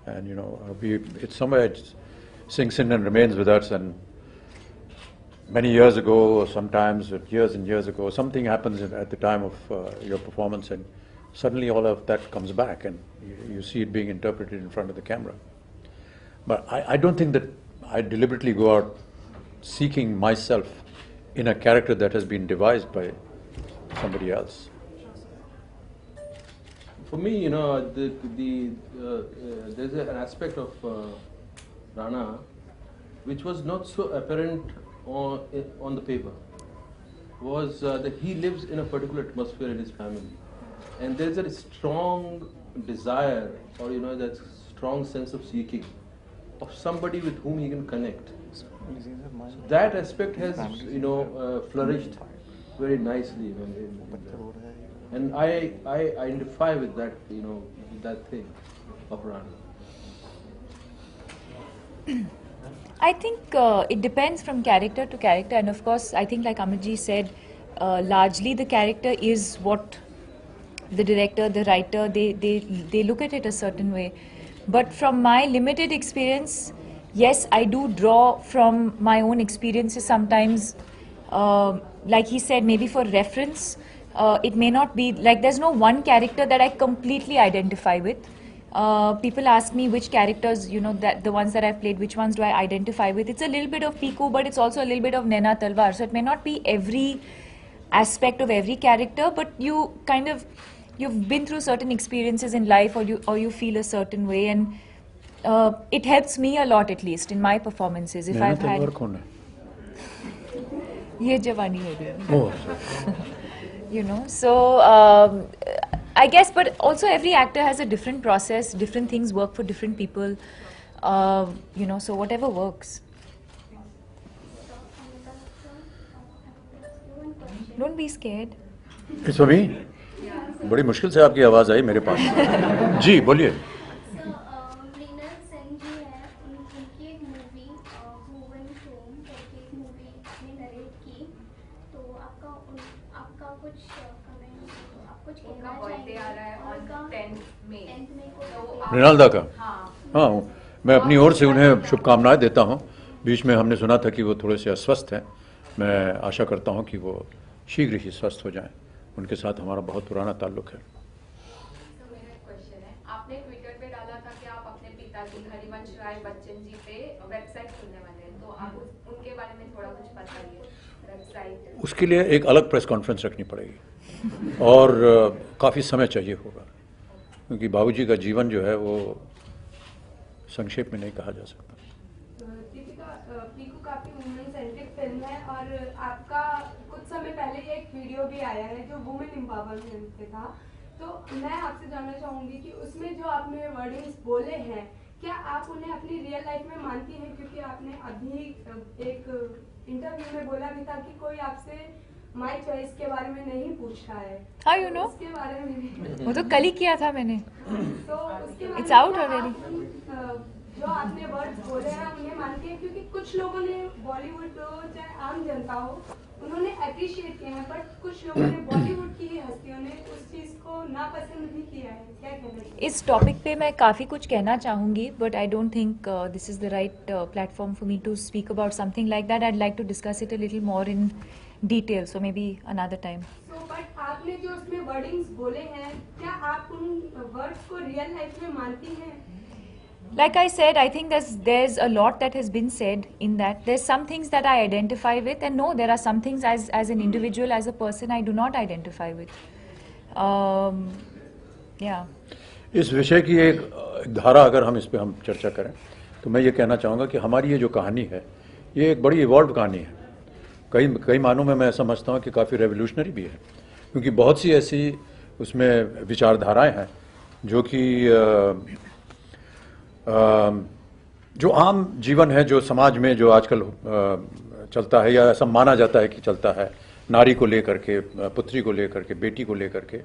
and it's somewhere it sinks in and remains with us. And many years ago, or sometimes years and years ago, something happens at the time of your performance, and suddenly all of that comes back, and you see it being interpreted in front of the camera. But I don't think that I deliberately go out seeking myself in a character that has been devised by somebody else. For me, there's an aspect of Rana which was not so apparent on the paper, was that he lives in a particular atmosphere in his family, and there's a strong desire, or that strong sense of seeking of somebody with whom he can connect. So that aspect has flourished very nicely, and I identify with that that thing of Rana. I think it depends from character to character, and of course I think, like Amitji said, largely the character is what the director, the writer, they look at it a certain way. But from my limited experience, yes, I do draw from my own experiences sometimes. Like he said, maybe for reference, it may not be, like there's no one character that I completely identify with. People ask me which characters, that the ones that I've played, which ones do I identify with. It's a little bit of Piku, but it's also a little bit of Naina Talwar. So it may not be every aspect of every character, but you've been through certain experiences in life, or you feel a certain way, and it helps me a lot, at least in my performances. If I've had Ye Jawani Hai Diyani. So I guess, but also every actor has a different process, different things work for different people, so whatever works. Don't be scared. It's for me. बड़ी मुश्किल से आपकी आवाज़ आई मेरे पास. जी बोलिए. मृणालदा का हाँ, मैं अपनी ओर से उन्हें शुभकामनाएं देता हूँ. बीच में हमने सुना था कि वो थोड़े से अस्वस्थ हैं. मैं आशा करता हूँ कि वो शीघ्र ही स्वस्थ हो जाएं. उनके साथ हमारा बहुत पुराना ताल्लुक है. तो मेरा एक क्वेश्चन है, आपने ट्विटर पे डाला था कि आप अपने पिताजी हरिवंश राय बच्चन जी पे वेबसाइट खुलने वाले हैं, तो आप उनके बारे में थोड़ा कुछ बताइए. वेबसाइट उसके लिए एक अलग प्रेस कॉन्फ्रेंस रखनी पड़ेगी और काफ़ी समय चाहिए होगा, क्योंकि बाबूजी का जीवन जो है वो संक्षेप में नहीं कहा जा सकता. पीकू काफी वुमेन सेंट्रिक फिल्म है, और आपका कुछ समय पहले एक वीडियो भी आया है जो वुमेन एम्पावरमेंट पे था. तो मैं आपसे जानना चाहूंगी कि उसमें जो आपने वर्डिंग्स बोले हैं, क्या आप उन्हें अपनी रियल लाइफ में मानती हैं? क्योंकि आपने अभी एक इंटरव्यू में बोला भी था कि कोई आपसे माय चॉइस के बारे में नहीं पूछ रहा है. हाँ, उसके बारे में वो तो कल ही किया था मैंने. तो उसके It's out already. जो आपने वर्ड्स बोले हैं उन्हें मानते हैं? क्योंकि कुछ लोगों ने बॉलीवुड हो चाहे आम जनता हो, उन्होंने अप्रिशिएट किया है, बट कुछ लोगों ने बॉलीवुड की हस्तियों ने उस चीज को नापसंद भी किया है. क्या कहना चाहिए इस टॉपिक पे? मैं काफ़ी कुछ कहना चाहूँगी, but I don't think this is the right platform for me to speak about something like that. I'd like to discuss it a little more in detail, so maybe another time. So, but आपने जो उसमें wordings बोले हैं, क्या आप उन words को real life में मानती हैं? Like I said, I think there's a lot that has been said in that. There's some things that I identify with, and no, there are some things as an individual, as a person, I do not identify with. Yeah. इस विषय की एक धारा अगर हम इस पे हम चर्चा करें, तो मैं ये कहना चाहूँगा कि हमारी ये जो कहानी है, ये एक बड़ी इवॉल्व कहानी है. कई मानों में मैं समझता हूँ कि काफ़ी रेवोल्यूशनरी भी है, क्योंकि बहुत सी ऐसी उसमें विचारधाराएं हैं जो कि जो आम जीवन है, जो समाज में जो आजकल चलता है या ऐसा माना जाता है कि चलता है, नारी को लेकर के, पुत्री को लेकर के, बेटी को लेकर के,